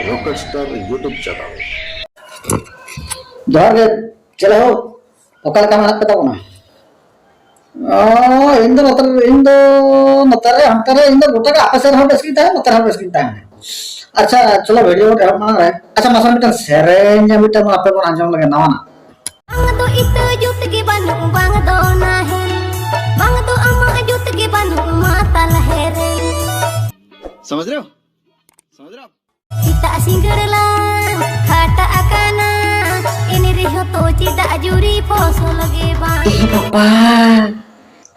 Rocket star YouTube channel जोहार गे चले हो ओकल का मनत पता ना नतरे हमतरे गोटा का आपस में बेस कीता है नतरे बेस कीता है। अच्छा चलो वीडियो रे हम रे अच्छा मसन मिटन सेरेंज मिटन आपे को आंजम लगे नवा ना bang do itu jut ke bandung bang do nahe bang do ama jut ke bandung mata lahere समझ रहे हो cita singgerla kata akana ini riho to cita juri poso lagi bang eh papa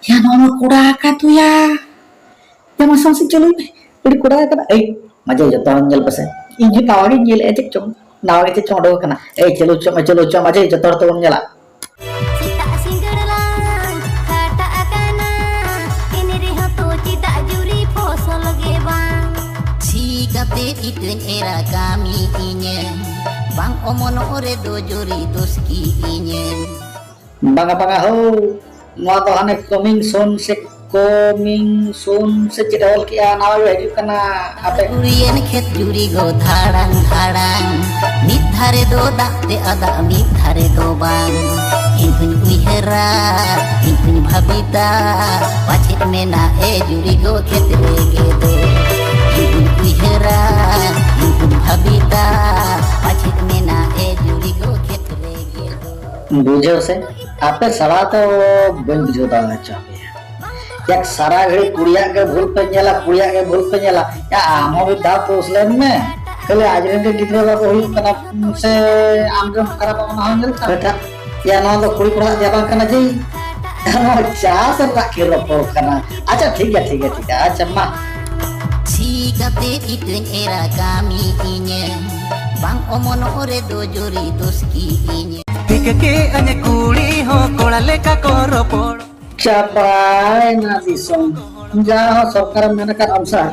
ya nama kuda ka tu ya ya masang si celu udi kuda ka eh maja jo ton jel pase inji tawagi jel ejek chong nawagi te chong do kana eh celu chong maja jo tor ton jela cita singgerla kata akana ini riho to cita juri poso lagi bang Sikate iteng era kami inyen Bang omono ore do juri doski inyen banga banga ho no to hane coming soon se chidol kia nawa yo hidup kana ape Urien khet juri go dharang dharang Nithare do dakte ada nithare do bang Inpun uihera inpun bhabita Pachit mena e juri go khet rege do Inpun uihera inpun bhabita Pachit mena e juri go khet rege do बुझे उसे आपे सड़ा तो बन बुझोता है चाहे एक सारा घड़ी कुड़िया के भूल पे नेला या आमो भी दाव तो उसले में कले आज रे गिद्रे बा को हुई कना से आम जो खराब ना हो मिलता बेटा या ना तो कुड़ी कुड़ा जाबा कना जी चा से राखे रपो कना अच्छा ठीक है अच्छा मां Sikate iteng era kami inyen Bang omono ore do juri doski inyen Tikake ane kuri ho kola leka koro poro capai na disong jauh सरकार मैंने कर अनुसार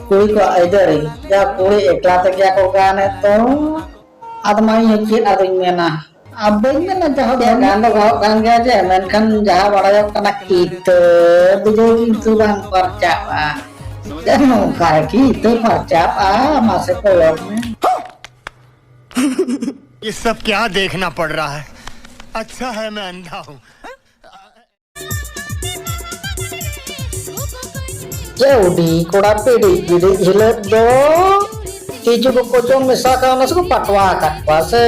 कोई को इधर या कोई एकला तक या को गाने तो आदमी है कि आदमी में ना अब में ना जहाँ dia गाना गान गया जे मेनkan जहाँ बड़ा जो कना itu बिजो itu bang percaya dan मुखा itu percaya masih kolom ये सब क्या देखना पड़ रहा है। अच्छा है मैं अंधा हूँ। Jadi koda pedi jadi hilet do hijau ko kojong misaka na suko patwa kat pase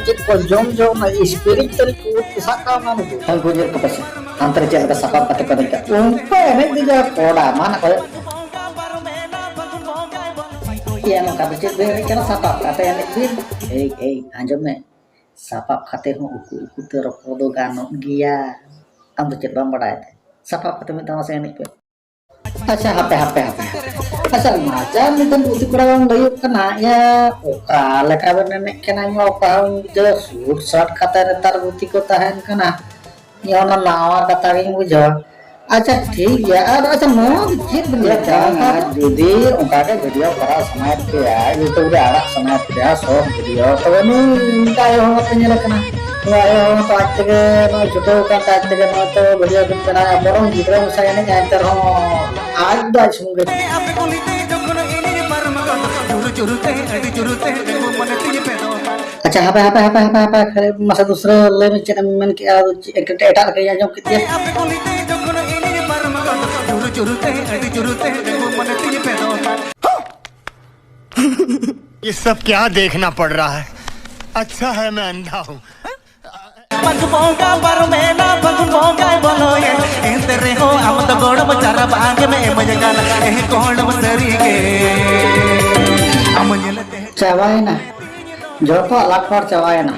jit kojong jo na spirit tari ko misaka na no hal gujir ko pase antar jang ka sapa pate pate ka umpa ne dija koda mana ko ya no ka jit be kana sapa kata yang bin anjom me sapa khate ho uku ter kodo gano gia am jit bang badai sapa pate me tawa se ne अच्छा HP asal macam itu putih kurang layu kena ya oka leka benenek kena ngopa jelas surat kata retar putih ko tahan kena ya na nawa kata ring bujo अच्छा ठीक है अच्छा mau jit bener jangan jadi oka ke video para semat ya YouTube रे आड़ा semat ya so video तो नु kayo ngapenya kena Wayo to atge no joto kan atge no to video bin bana borong gidra saya ne antar ho ada sungai ape kolite jokono ini parmagon churute adi churute demo mane tije pedo अच्छा apa masa दूसरे ले में channel में क्या एक एटा के या जो कितने ape kolite jokono ini parmagon churute adi churute demo mane tije pedo ये सब क्या देखना पड़ रहा है। अच्छा है मैं अंधा हूँ। Pagun bonga baru mena pagun bonga bolo ye ente reho amad godo bicara bang me majagala kono masari ge cewek na jopo lakor cewek na